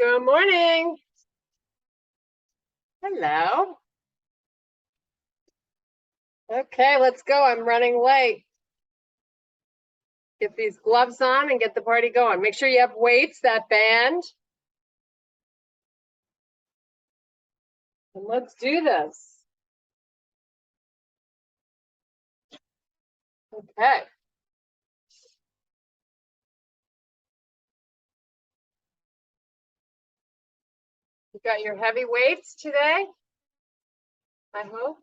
Good morning. Hello. Okay, let's go. I'm running late. Get these gloves on and get the party going. Make sure you have weights, that band. And let's do this. Okay. You got your heavy weights today? I hope.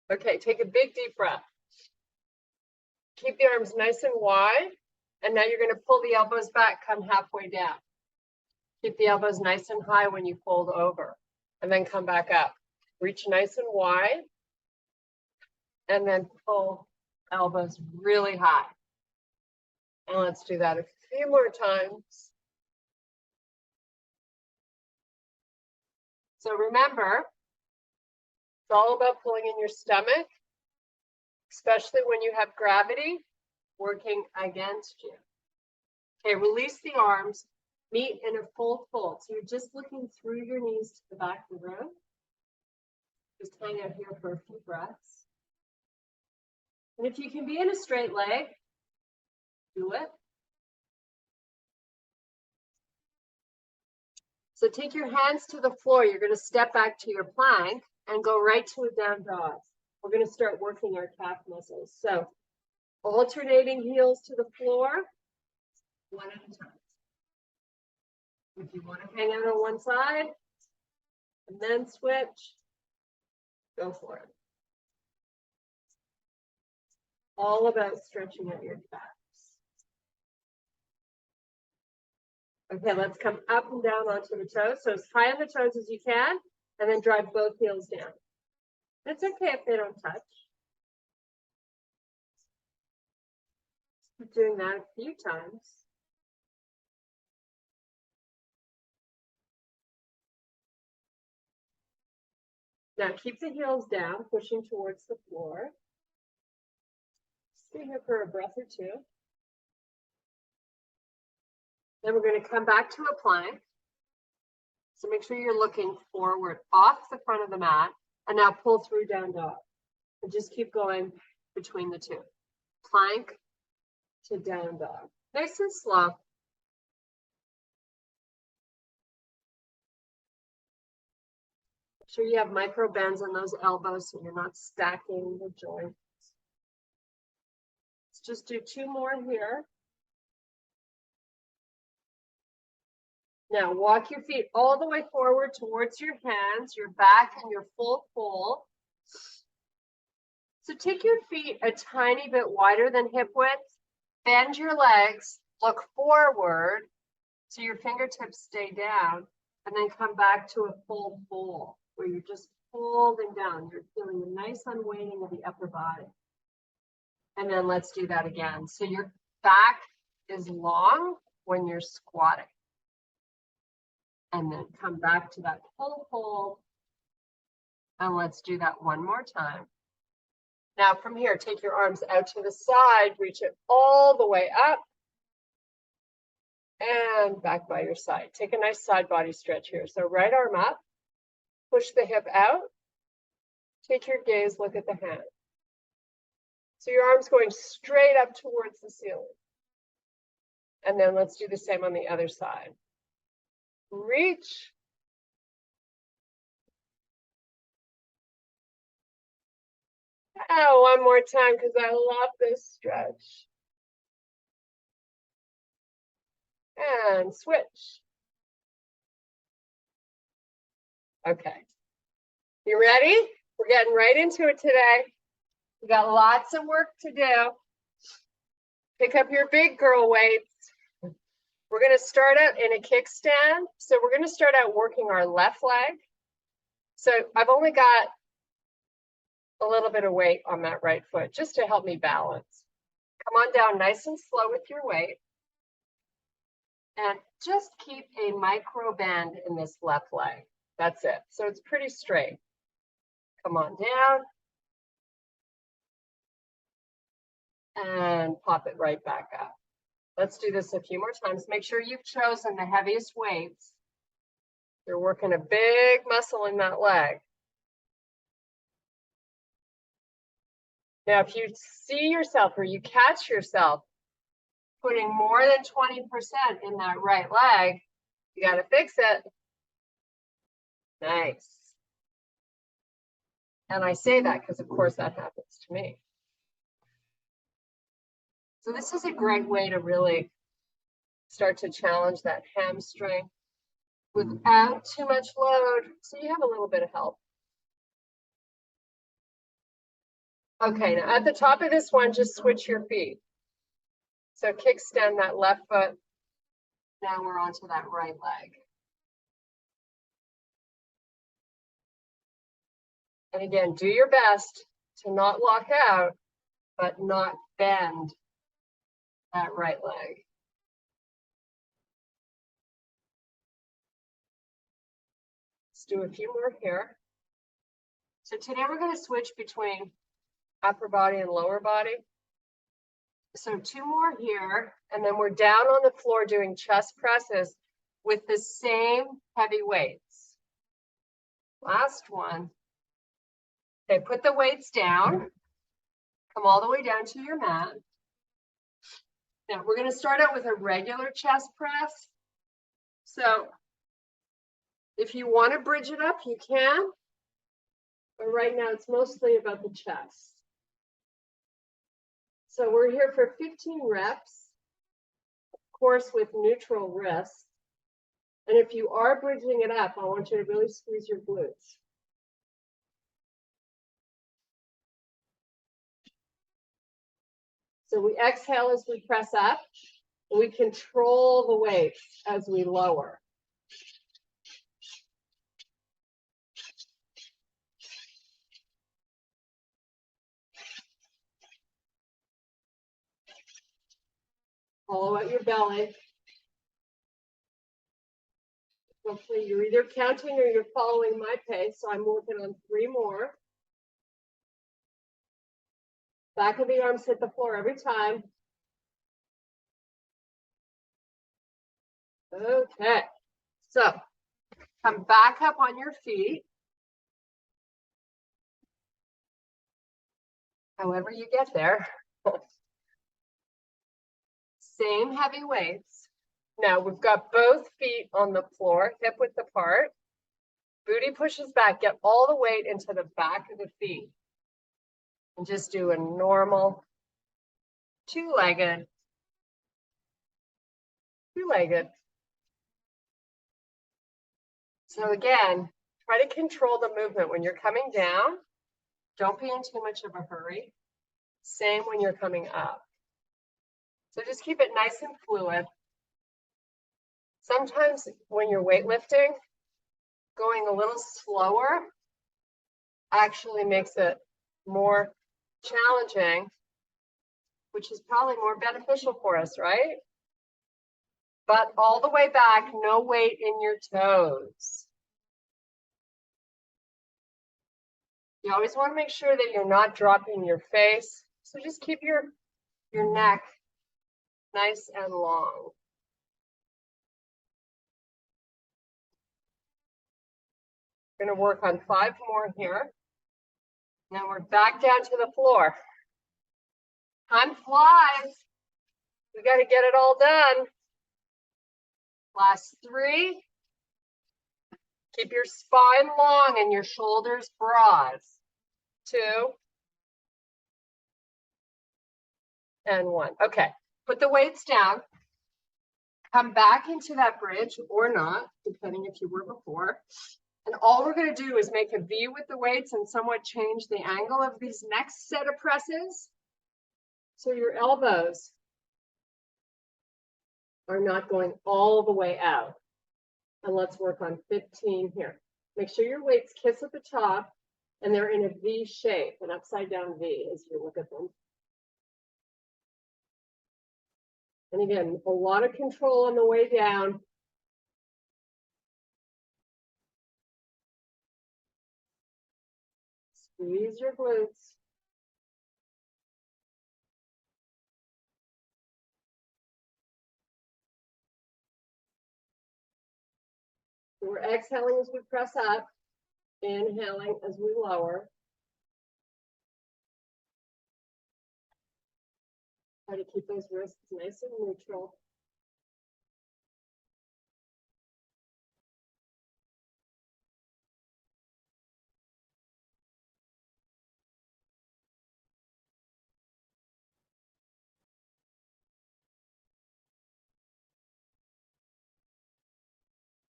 Okay, take a big deep breath. Keep the arms nice and wide. And now you're going to pull the elbows back, come halfway down. Keep the elbows nice and high when you fold over. And then come back up. Reach nice and wide. And then pull elbows really high. And let's do that a few more times. So remember, it's all about pulling in your stomach, especially when you have gravity working against you. Okay, release the arms, meet in a full fold. So you're just looking through your knees to the back of the room. Just hang out here for a few breaths. And if you can be in a straight leg, do it. So take your hands to the floor. You're going to step back to your plank and go right to a down dog. We're going to start working our calf muscles. So alternating heels to the floor, one at a time. If you want to hang out on one side and then switch, go for it. All about stretching out your calves. Okay, let's come up and down onto the toes. So as high on the toes as you can, and then drive both heels down. It's okay if they don't touch. Keep doing that a few times. Now keep the heels down, pushing towards the floor. Stay here for a breath or two. Then we're going to come back to a plank. So make sure you're looking forward off the front of the mat and now pull through down dog. And just keep going between the two. Plank to down dog. Nice and slow. Make sure you have micro bends in those elbows so you're not stacking the joints. Let's just do two more here. Now walk your feet all the way forward towards your hands, your back, and your full fold. So take your feet a tiny bit wider than hip width, bend your legs, look forward so your fingertips stay down, and then come back to a full fold where you're just folding down. You're feeling a nice unweighting of the upper body. And then let's do that again. So your back is long when you're squatting. And then come back to that full fold. And let's do that one more time. Now from here, take your arms out to the side, reach it all the way up. And back by your side. Take a nice side body stretch here. So right arm up, push the hip out. Take your gaze, look at the hand. So your arm's going straight up towards the ceiling. And then let's do the same on the other side. Reach. Oh, one more time because I love this stretch. And switch. Okay. You ready? We're getting right into it today. We got lots of work to do. Pick up your big girl weights. We're going to start out in a kickstand. So we're going to start out working our left leg. So I've only got a little bit of weight on that right foot just to help me balance. Come on down nice and slow with your weight. And just keep a micro bend in this left leg. That's it. So it's pretty straight. Come on down. And pop it right back up. Let's do this a few more times. Make sure you've chosen the heaviest weights. You're working a big muscle in that leg. Now, if you see yourself or you catch yourself putting more than 20% in that right leg, you got to fix it. Nice. And I say that because, of course, that happens to me. So this is a great way to really start to challenge that hamstring without too much load, so you have a little bit of help. Okay, now at the top of this one, just switch your feet. So kickstand that left foot. Now we're onto that right leg. And again, do your best to not lock out, but not bend that right leg. Let's do a few more here. So today we're going to switch between upper body and lower body. So 2 more here, and then we're down on the floor doing chest presses with the same heavy weights. Last one. Okay, put the weights down. Come all the way down to your mat. Now we're going to start out with a regular chest press. So if you want to bridge it up, you can. But right now it's mostly about the chest. So we're here for 15 reps, of course, with neutral wrist. And if you are bridging it up, I want you to really squeeze your glutes. So we exhale as we press up, and we control the weight as we lower. Hollow out your belly. Hopefully you're either counting or you're following my pace. So I'm working on 3 more. Back of the arms hit the floor every time. Okay. So come back up on your feet. However you get there. Same heavy weights. Now we've got both feet on the floor, hip width apart. Booty pushes back, get all the weight into the back of the feet. And just do a normal two-legged. So again, try to control the movement. When you're coming down, don't be in too much of a hurry. Same when you're coming up. So just keep it nice and fluid. Sometimes when you're weightlifting, going a little slower actually makes it more challenging, which is probably more beneficial for us, right? But all the way back, no weight in your toes. You always want to make sure that you're not dropping your face. So just keep your neck nice and long. We're going to work on 5 more here. Now we're back down to the floor. Time flies. We got to get it all done. Last 3. Keep your spine long and your shoulders broad. 2. And 1. Okay, put the weights down. Come back into that bridge or not, depending if you were before. And all we're going to do is make a V with the weights and somewhat change the angle of these next set of presses. So your elbows are not going all the way out. And let's work on 15 here. Make sure your weights kiss at the top and they're in a V shape, an upside down V as you look at them. And again, a lot of control on the way down. Squeeze your glutes. So we're exhaling as we press up, inhaling as we lower. Try to keep those wrists nice and neutral.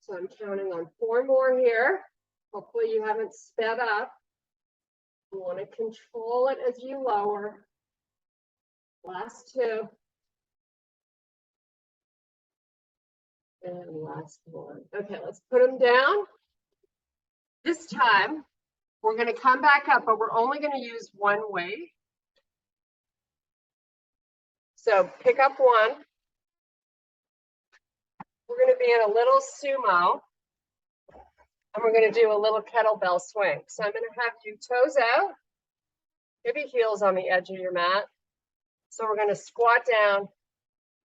So I'm counting on 4 more here. Hopefully you haven't sped up. You want to control it as you lower. Last 2. And last 1. Okay, let's put them down. This time, we're going to come back up, but we're only going to use one weight. So pick up one. We're going to be in a little sumo. And we're going to do a little kettlebell swing. So I'm going to have you toes out, maybe heels on the edge of your mat. So we're going to squat down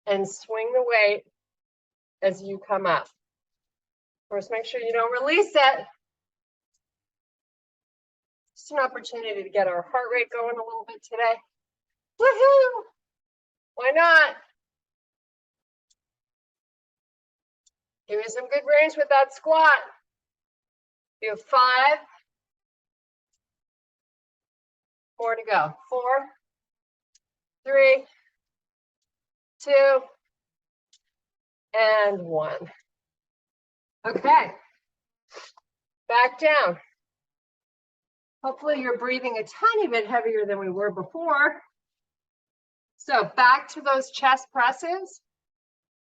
and swing the weight as you come up. First, make sure you don't release it. Just an opportunity to get our heart rate going a little bit today. Woohoo! Why not? Give me some good range with that squat. You have 5. 4 to go. 4, 3, 2, and 1. Okay. Back down. Hopefully you're breathing a tiny bit heavier than we were before. So back to those chest presses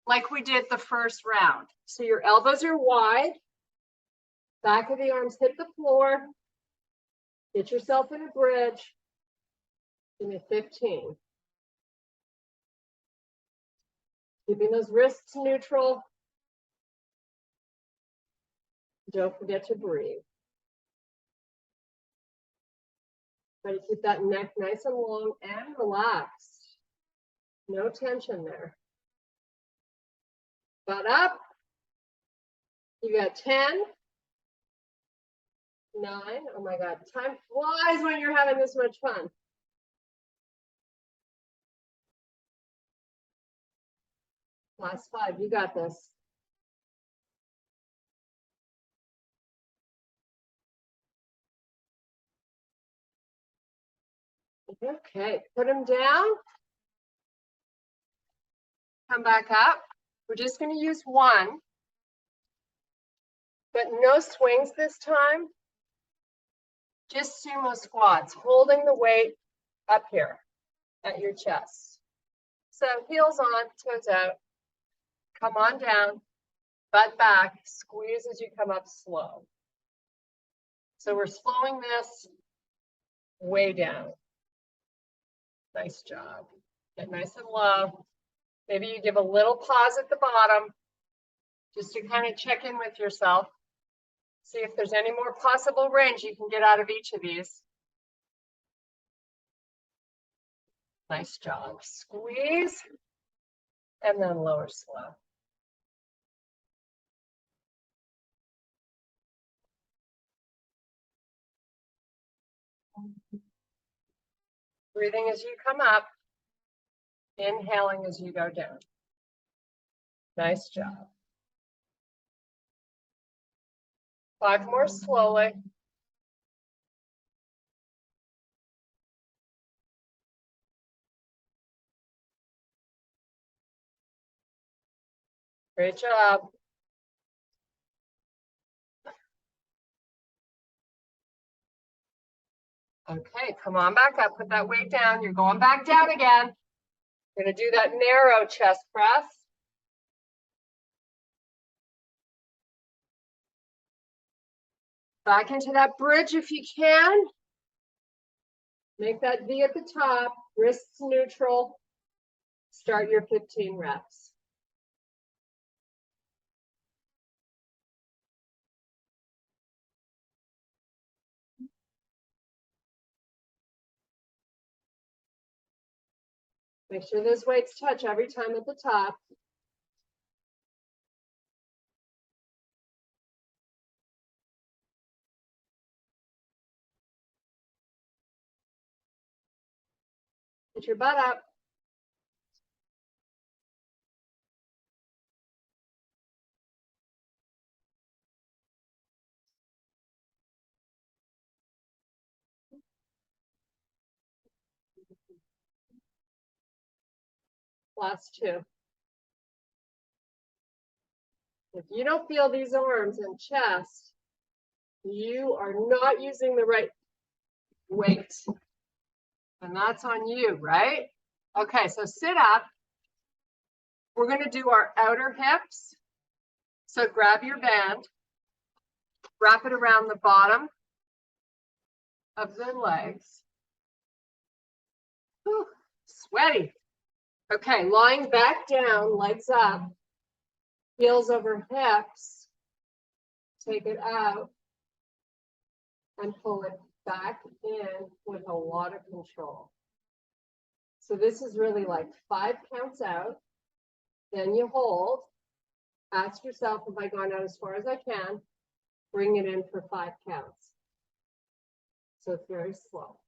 like we did the first round. So your elbows are wide. Back of the arms hit the floor. Get yourself in a bridge. Give me 15. Keeping those wrists neutral. Don't forget to breathe. Try to keep that neck nice and long and relaxed. No tension there. Butt up. You got 10. 9. Oh my God, time flies when you're having this much fun. Last 5, you got this. Okay, put them down. Come back up. We're just going to use 1, but no swings this time. Just sumo squats, holding the weight up here at your chest. So heels on, toes out. Come on down, butt back, squeeze as you come up slow. So we're slowing this way down. Nice job. Get nice and low. Maybe you give a little pause at the bottom just to kind of check in with yourself. See if there's any more possible range you can get out of each of these. Nice job. Squeeze and then lower slow. Breathing as you come up, inhaling as you go down. Nice job. 5 more slowly. Great job. Okay, come on back up. Put that weight down. You're going back down again. We're going to do that narrow chest press. Back into that bridge if you can. Make that V at the top, wrists neutral. Start your 15 reps. Make sure those weights touch every time at the top. Get your butt up. Last two. If you don't feel these arms and chest, you are not using the right weight. And that's on you, right? Okay, so sit up. We're going to do our outer hips. So grab your band, wrap it around the bottom of the legs. Whew, sweaty. Okay, lying back down, legs up, heels over hips. Take it out and pull it back in with a lot of control. So this is really like 5 counts out. Then you hold. Ask yourself, have I gone out as far as I can? Bring it in for 5 counts. So it's very slow.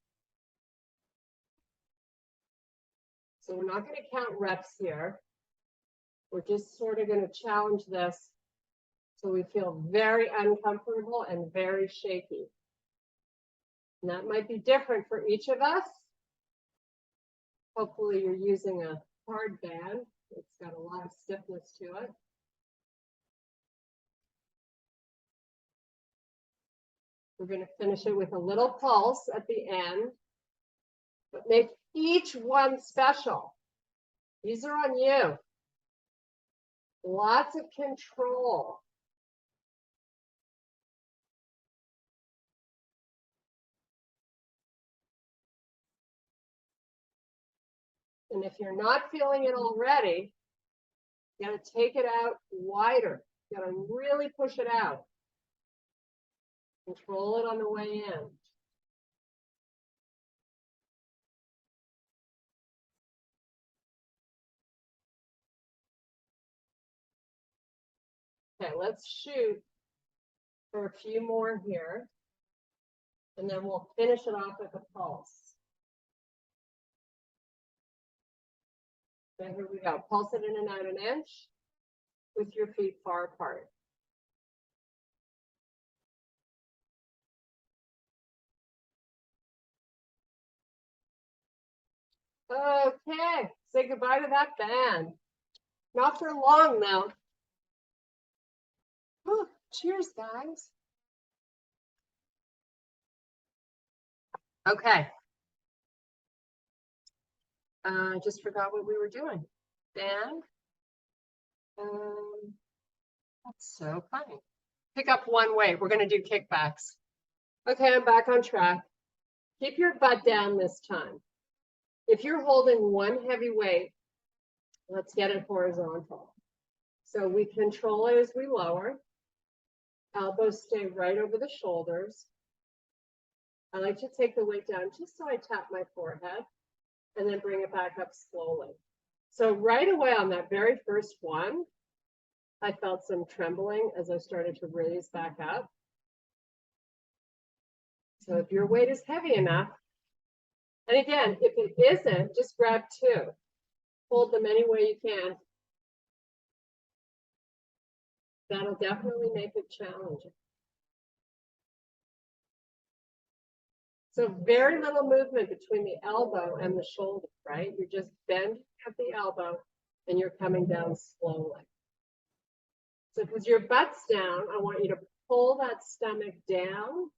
So we're not going to count reps here. We're just sort of going to challenge this so we feel very uncomfortable and very shaky. And that might be different for each of us. Hopefully you're using a hard band. It's got a lot of stiffness to it. We're going to finish it with a little pulse at the end, but make each one special. These are on you. Lots of control. And if you're not feeling it already, you got to take it out wider. You got to really push it out. Control it on the way in. Okay, let's shoot for a few more here. And then we'll finish it off with a pulse. Okay, here we go. Pulse it in and out an inch with your feet far apart. Okay, say goodbye to that band. Not for long though. Oh, cheers, guys. Okay. I just forgot what we were doing. Band. That's so funny. Pick up one weight. We're going to do kickbacks. Okay, I'm back on track. Keep your butt down this time. If you're holding one heavy weight, let's get it horizontal. So we control it as we lower. Elbows stay right over the shoulders. I like to take the weight down just so I tap my forehead and then bring it back up slowly. So right away on that very first one, I felt some trembling as I started to raise back up. So if your weight is heavy enough, and again, if it isn't, just grab 2. Hold them any way you can. That'll definitely make it challenging. So very little movement between the elbow and the shoulder, right? You're just bending at the elbow and you're coming down slowly. So because your butt's down, I want you to pull that stomach down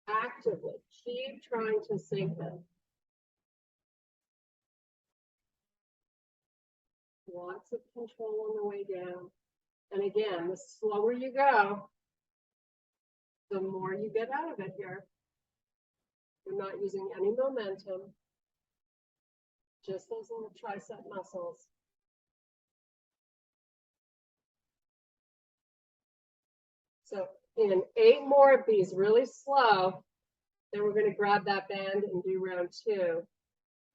actively. Keep trying to sink it. Lots of control on the way down. And again, the slower you go, the more you get out of it here. You're not using any momentum, just those little tricep muscles. So in 8 more of these really slow, then we're going to grab that band and do round 2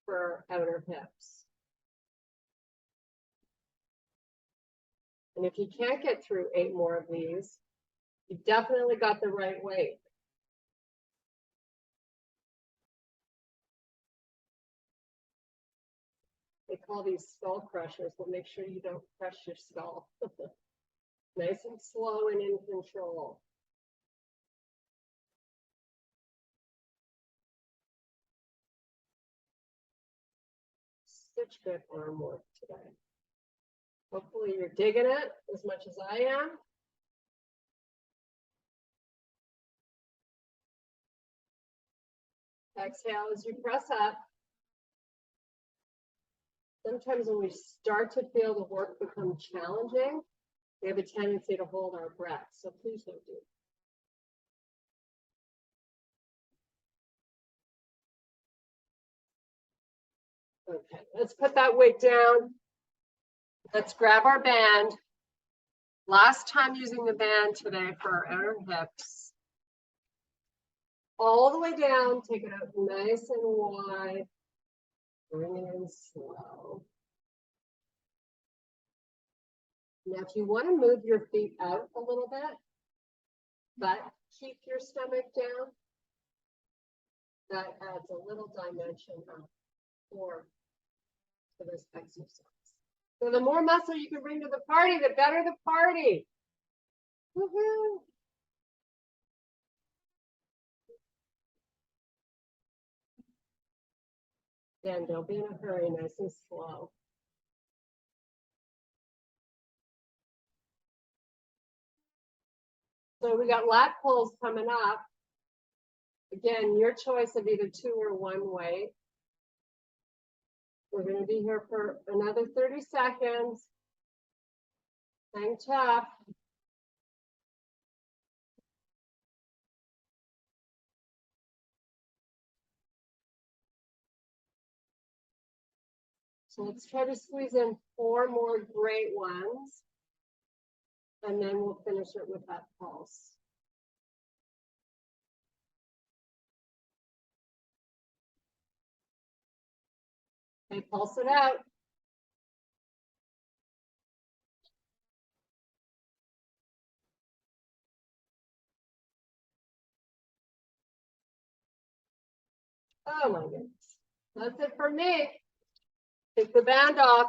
for outer hips. And if you can't get through 8 more of these, you definitely got the right weight. They call these skull crushers, but make sure you don't crush your skull. Nice and slow and in control. Such good arm work today. Hopefully you're digging it as much as I am. Exhale as you press up. Sometimes when we start to feel the work become challenging, we have a tendency to hold our breath. So please don't do it. Okay, let's put that weight down. Let's grab our band. Last time using the band today for our outer hips. All the way down, take it out nice and wide. Bring it in slow. Now, if you want to move your feet out a little bit, but keep your stomach down, that adds a little dimension of force to this exercise. So the more muscle you can bring to the party, the better the party. Woohoo! Again, don't be in a hurry, nice and slow. So we got lat pulls coming up. Again, your choice of either 2 or 1 weight. We're going to be here for another 30 seconds. Hang tough. So let's try to squeeze in 4 more great ones. And then we'll finish it with that pulse. Okay, pulse it out. Oh my goodness. That's it for me. Take the band off.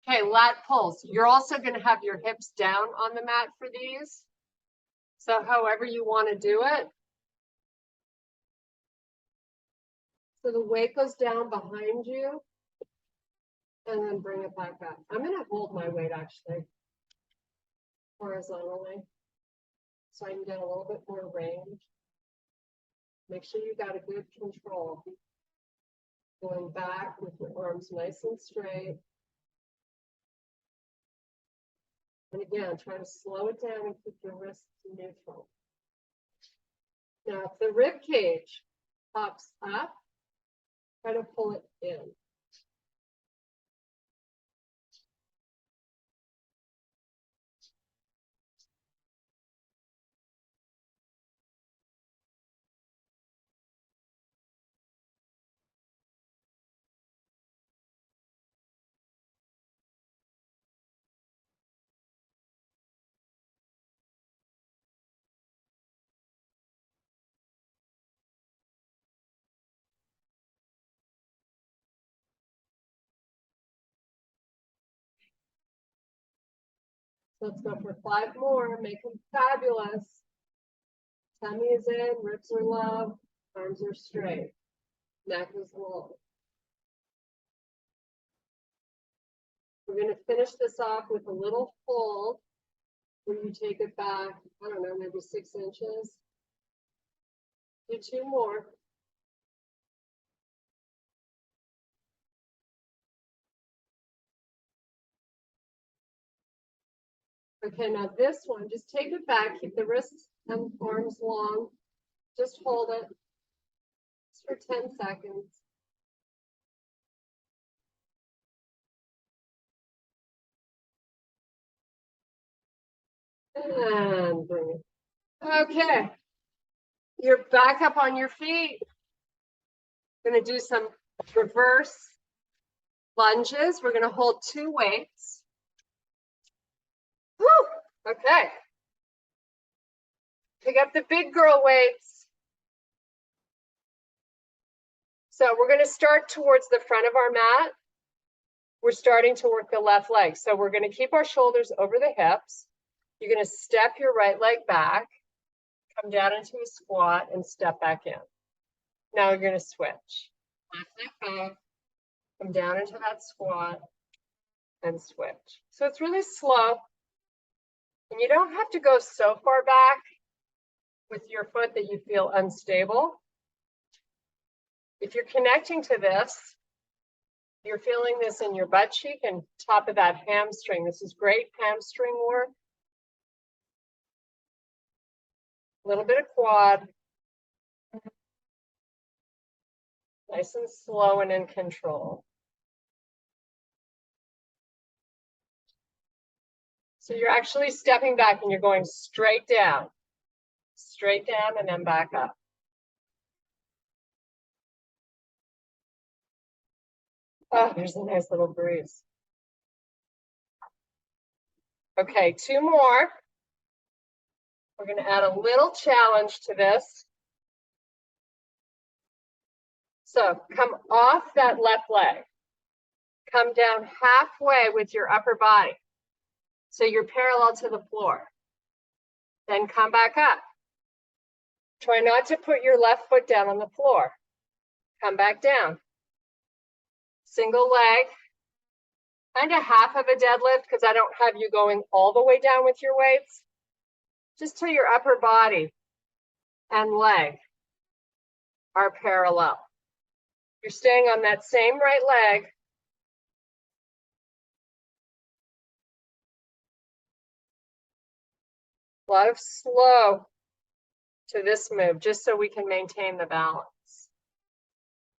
Okay, lat pulls. You're also going to have your hips down on the mat for these. So however you want to do it. So the weight goes down behind you. And then bring it back up. I'm going to hold my weight actually horizontally. So I can get a little bit more range. Make sure you got a good control. Going back with your arms nice and straight. And again, try to slow it down and keep your wrists neutral. Now, if the rib cage pops up, try to pull it in. So let's go for 5 more. Make them fabulous. Tummy is in, ribs are low, arms are straight, neck is long. We're going to finish this off with a little fold where you take it back, I don't know, maybe 6 inches. Do 2 more. Okay, now this one, just take it back, keep the wrists and arms long. Just hold it just for 10 seconds. And bring it. Okay, you're back up on your feet. Going to do some reverse lunges. We're going to hold 2 weights. Whew, okay. Pick up the big girl weights. So we're going to start towards the front of our mat. we're starting to work the left leg. So we're going to keep our shoulders over the hips. You're going to step your right leg back, come down into a squat, and step back in. Now you're going to switch. Left leg back, come down into that squat, and switch. So it's really slow. And you don't have to go so far back with your foot that you feel unstable. If you're connecting to this, you're feeling this in your butt cheek and top of that hamstring. This is great hamstring work. A little bit of quad. Nice and slow and in control. So you're actually stepping back and you're going straight down and then back up. Oh, there's a nice little breeze. Okay, 2 more. We're going to add a little challenge to this. So come off that left leg. Come down halfway with your upper body. So you're parallel to the floor. Then come back up. Try not to put your left foot down on the floor. Come back down. Single leg. Kind of half of a deadlift because I don't have you going all the way down with your weights. Just till your upper body and leg are parallel. You're staying on that same right leg. A lot of slow to this move, just so we can maintain the balance.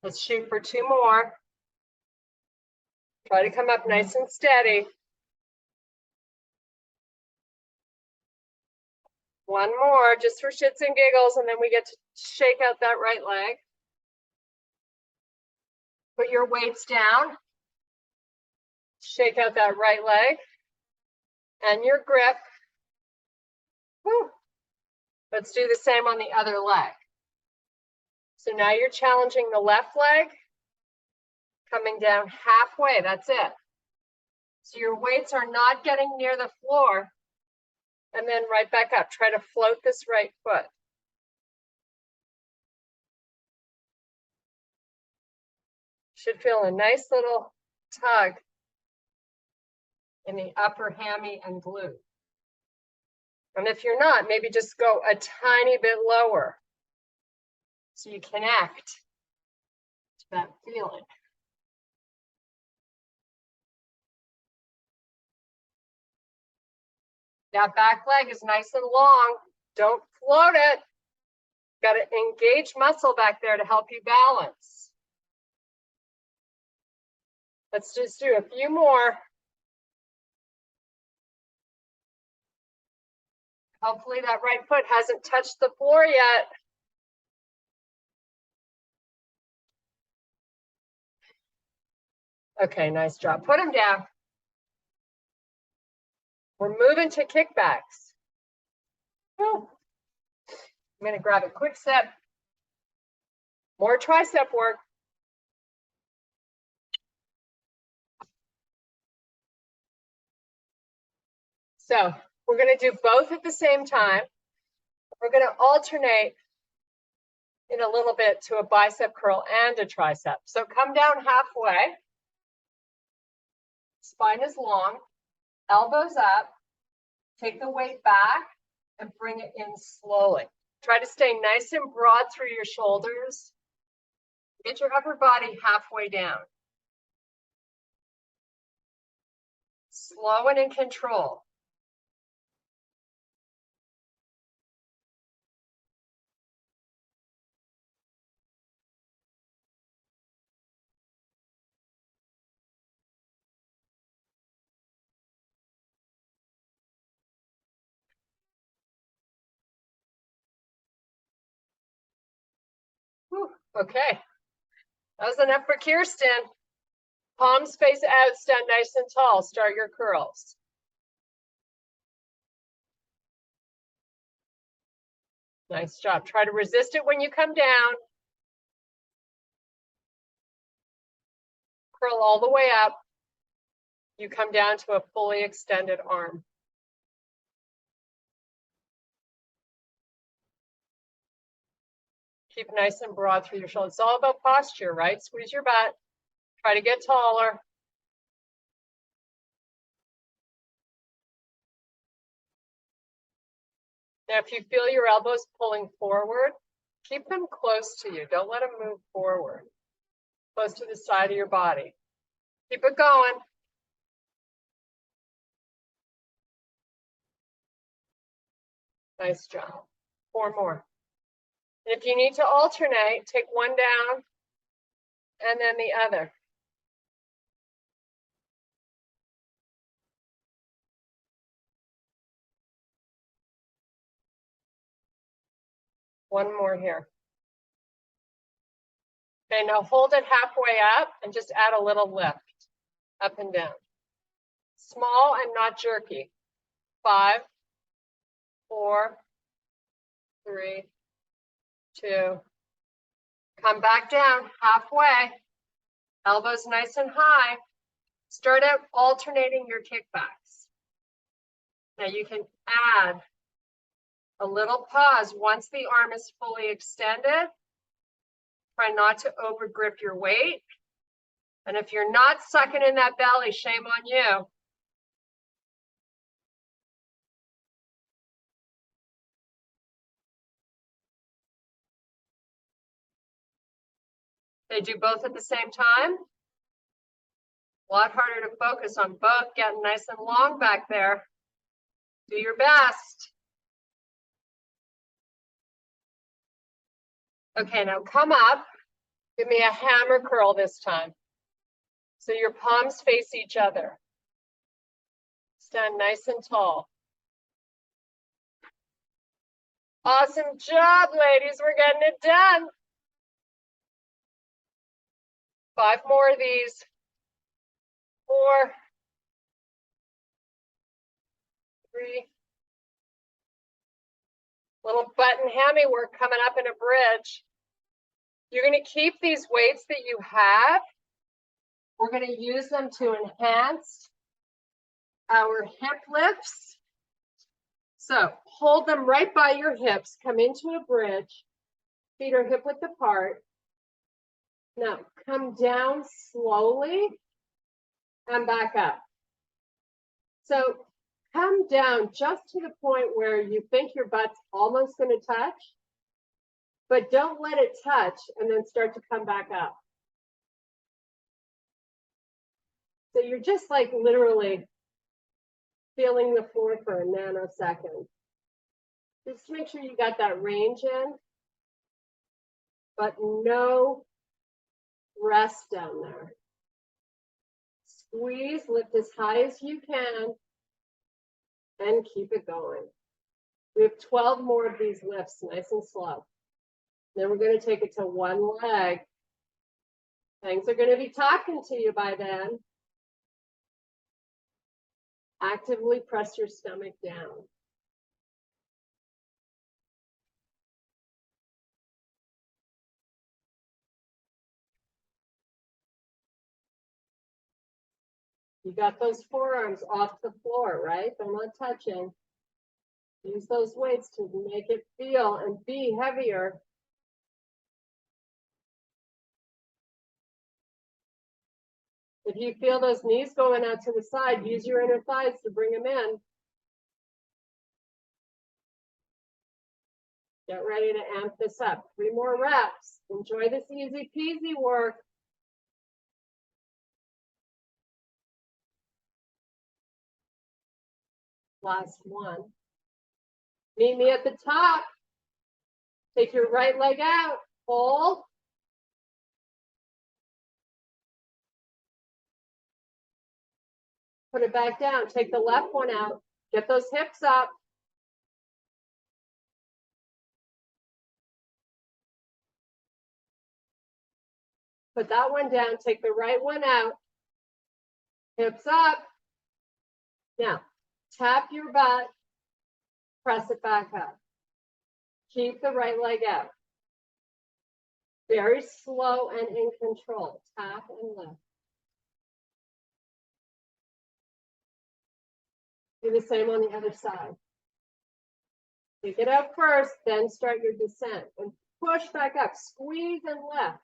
Let's shoot for 2 more. Try to come up nice and steady. 1 more, just for shits and giggles, and then we get to shake out that right leg. Put your weights down. Shake out that right leg. And your grip. Whew. Let's do the same on the other leg. So now you're challenging the left leg. Coming down halfway, that's it. So your weights are not getting near the floor. And then right back up. Try to float this right foot. Should feel a nice little tug in the upper hammy and glute. And if you're not, maybe just go a tiny bit lower so you connect to that feeling. That back leg is nice and long. Don't float it. Got to engage muscle back there to help you balance. Let's just do a few more. Hopefully that right foot hasn't touched the floor yet. Okay, nice job. Put them down. We're moving to kickbacks. I'm going to grab a quick sip. More tricep work. So we're going to do both at the same time. We're going to alternate in a little bit to a bicep curl and a tricep. So come down halfway. Spine is long. Elbows up. Take the weight back and bring it in slowly. Try to stay nice and broad through your shoulders. Get your upper body halfway down. Slow and in control. Whew, okay, that was enough for Kirsten. Palms face out, stand nice and tall. Start your curls. Nice job. Try to resist it when you come down. Curl all the way up. you come down to a fully extended arm. Keep nice and broad through your shoulders. It's all about posture, right? Squeeze your butt. Try to get taller. Now, if you feel your elbows pulling forward, keep them close to you. Don't let them move forward. Close to the side of your body. Keep it going. Nice job. 4 more. And if you need to alternate, take one down and then the other. One more here. Okay, now hold it halfway up and just add a little lift up and down. Small and not jerky. 5, 4, 3, 2. Come back down halfway. Elbows nice and high. Start out alternating your kickbacks. Now you can add a little pause once the arm is fully extended. Try not to overgrip your weight. And if you're not sucking in that belly, shame on you. They do both at the same time. A lot harder to focus on both, getting nice and long back there. Do your best. Okay, now come up. Give me a hammer curl this time. So your palms face each other. Stand nice and tall. Awesome job, ladies. We're getting it done. 5 more of these. 4, 3. Little butt and hammy work coming up in a bridge. You're going to keep these weights that you have. We're going to use them to enhance our hip lifts. So hold them right by your hips. Come into a bridge. Feet are hip width apart. Now come down slowly and back up. So come down just to the point where you think your butt's almost going to touch, but don't let it touch and then start to come back up. So you're just like literally feeling the floor for a nanosecond. Just make sure you got that range in, but no rest down there. Squeeze, lift as high as you can, and keep it going. We have 12 more of these lifts, nice and slow. Then we're going to take it to one leg. Things are going to be talking to you by then. Actively press your stomach down. You got those forearms off the floor, right? They're not touching. Use those weights to make it feel and be heavier. If you feel those knees going out to the side, use your inner thighs to bring them in. Get ready to amp this up. 3 more reps. Enjoy this easy peasy work. Last one. Meet me at the top. Take your right leg out. Hold. Put it back down. Take the left one out. Get those hips up. Put that one down. Take the right one out. Hips up. Now, tap your butt. Press it back up. Keep the right leg out. Very slow and in control. Tap and lift. Do the same on the other side. Take it up first, then start your descent. And push back up, squeeze and lift.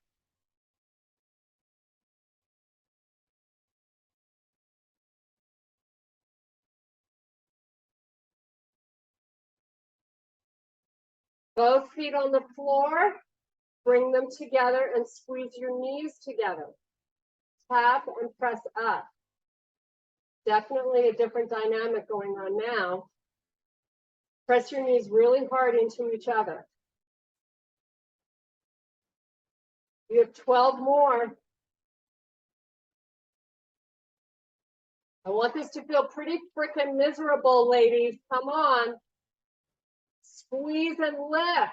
Both feet on the floor, bring them together and squeeze your knees together. Tap and press up. Definitely a different dynamic going on now. Press your knees really hard into each other. You have 12 more. I want this to feel pretty freaking miserable, ladies. Come on. Squeeze and lift.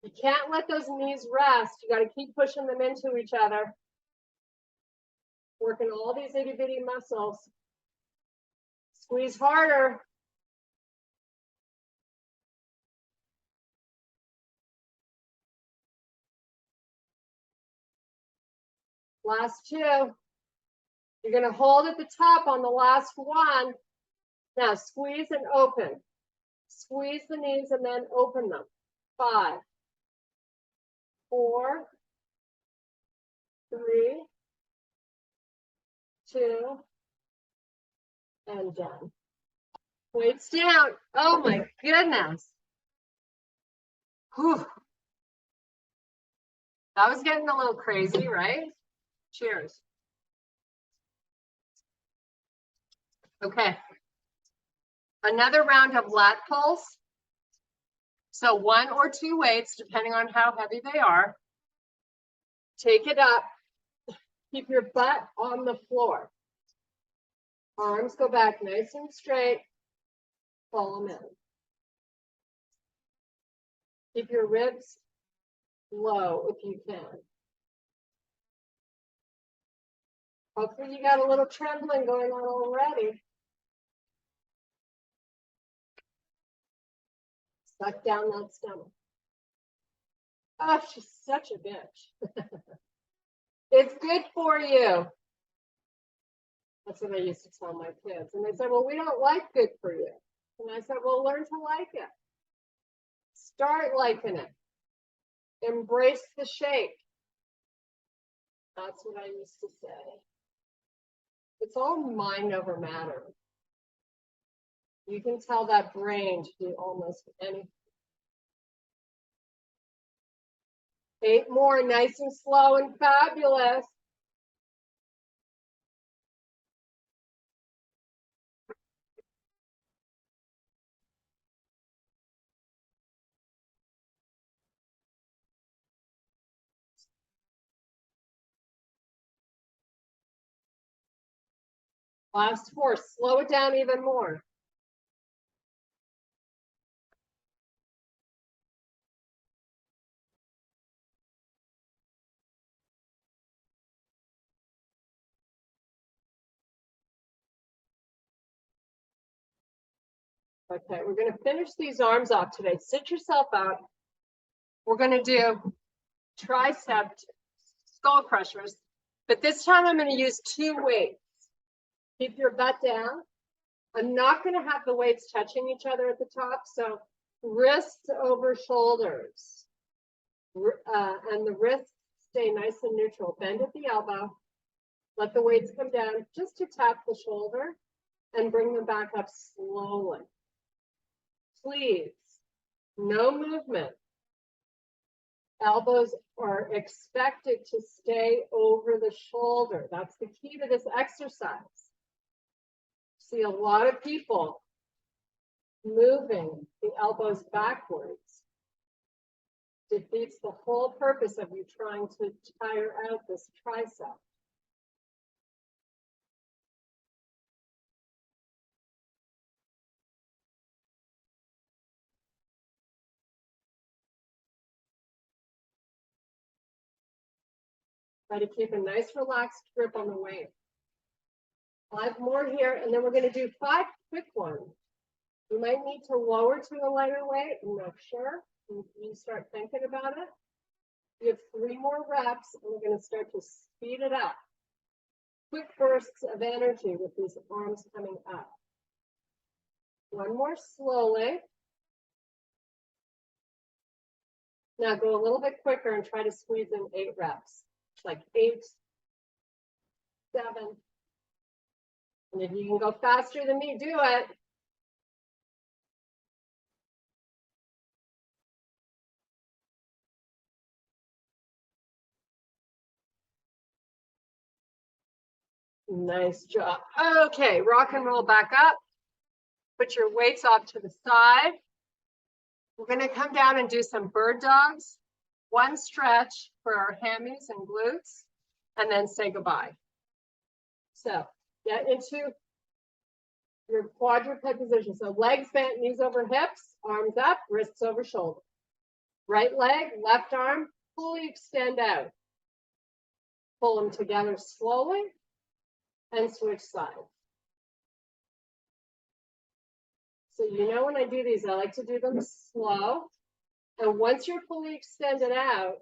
You can't let those knees rest. You got to keep pushing them into each other. Working all these itty bitty muscles. Squeeze harder. Last two. You're going to hold at the top on the last one. Now squeeze and open. Squeeze the knees and then open them. 5, 4, 3, 2, and done. Weights down. Oh my goodness. Whew. That was getting a little crazy, right? Cheers. Okay. Another round of lat pulls. So 1 or 2 weights, depending on how heavy they are. Take it up. Keep your butt on the floor. Arms go back nice and straight. Pull them in. Keep your ribs low if you can. Hopefully you got a little trembling going on already. Suck down that stomach. Oh, she's such a bitch. It's good for you. That's what I used to tell my kids. And they said, well, we don't like good for you. And I said, well, learn to like it. Start liking it. Embrace the shake. That's what I used to say. It's all mind over matter. You can tell that brain to do almost anything. 8 more, nice and slow and fabulous. Last 4, slow it down even more. Okay, we're going to finish these arms off today. Sit yourself out. We're going to do tricep skull crushers, but this time I'm going to use 2 weights. Keep your butt down. I'm not going to have the weights touching each other at the top, so wrists over shoulders. And the wrists stay nice and neutral. Bend at the elbow. Let the weights come down just to tap the shoulder and bring them back up slowly. Please, no movement. Elbows are expected to stay over the shoulder. That's the key to this exercise. See a lot of people moving the elbows backwards. Defeats the whole purpose of you trying to tire out this tricep. Try to keep a nice relaxed grip on the weight. 5 more here, and then we're going to do 5 quick ones. You might need to lower to a lighter weight. I'm not sure. You start thinking about it. You have 3 more reps, and we're going to start to speed it up. quick bursts of energy with these arms coming up. One more slowly. Now go a little bit quicker and try to squeeze in 8 reps. Like 8, 7. And if you can go faster than me, do it. Nice job. Okay, rock and roll back up. Put your weights off to the side. We're going to come down and do some bird dogs. One stretch for our hammies and glutes, and then say goodbye. So get into your quadruped position. So legs bent, knees over hips, arms up, wrists over shoulder. Right leg, left arm, fully extend out. Pull them together slowly and switch sides. So you know when I do these, I like to do them slow. And once you're fully extended out,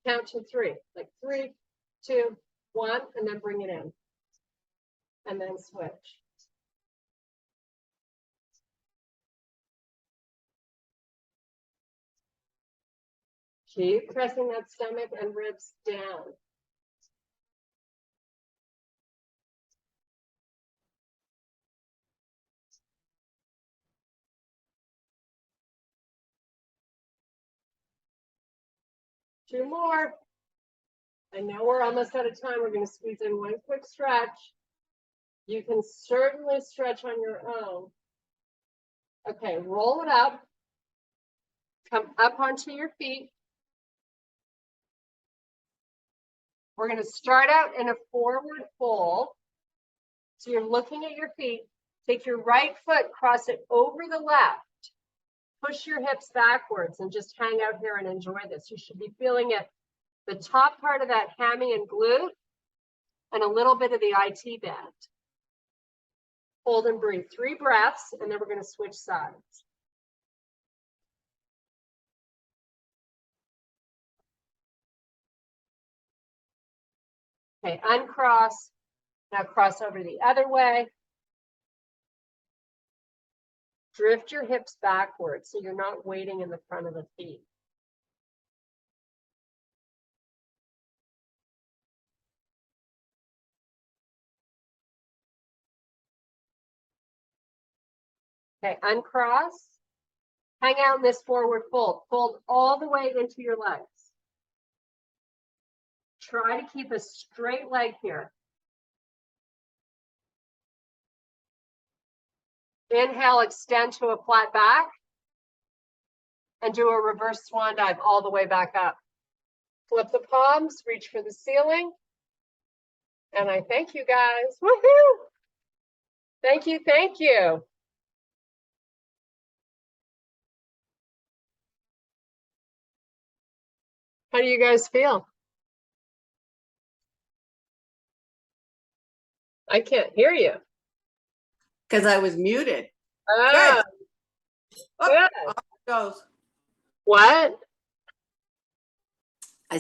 count to 3. Like 3, 2, 1, and then bring it in. And then switch. Keep pressing that stomach and ribs down. Two more. I know we're almost out of time. We're going to squeeze in one quick stretch. You can certainly stretch on your own. Okay, roll it up. Come up onto your feet. We're going to start out in a forward fold. So you're looking at your feet. Take your right foot, cross it over the left. Push your hips backwards and just hang out here and enjoy this. You should be feeling it, the top part of that hammy and glute, and a little bit of the IT band. Hold and breathe. 3 breaths, and then we're going to switch sides. Okay, uncross. Now cross over the other way. Drift your hips backwards so you're not waiting in the front of the feet. Okay, uncross. Hang out in this forward fold. Fold all the way into your legs. Try to keep a straight leg here. Inhale, extend to a flat back. And do a reverse swan dive all the way back up. Flip the palms, reach for the ceiling. And I thank you guys. Woohoo! Thank you, thank you. How do you guys feel? I can't hear you. Because I was muted. Oh, Good. Oh, good. off it goes. What?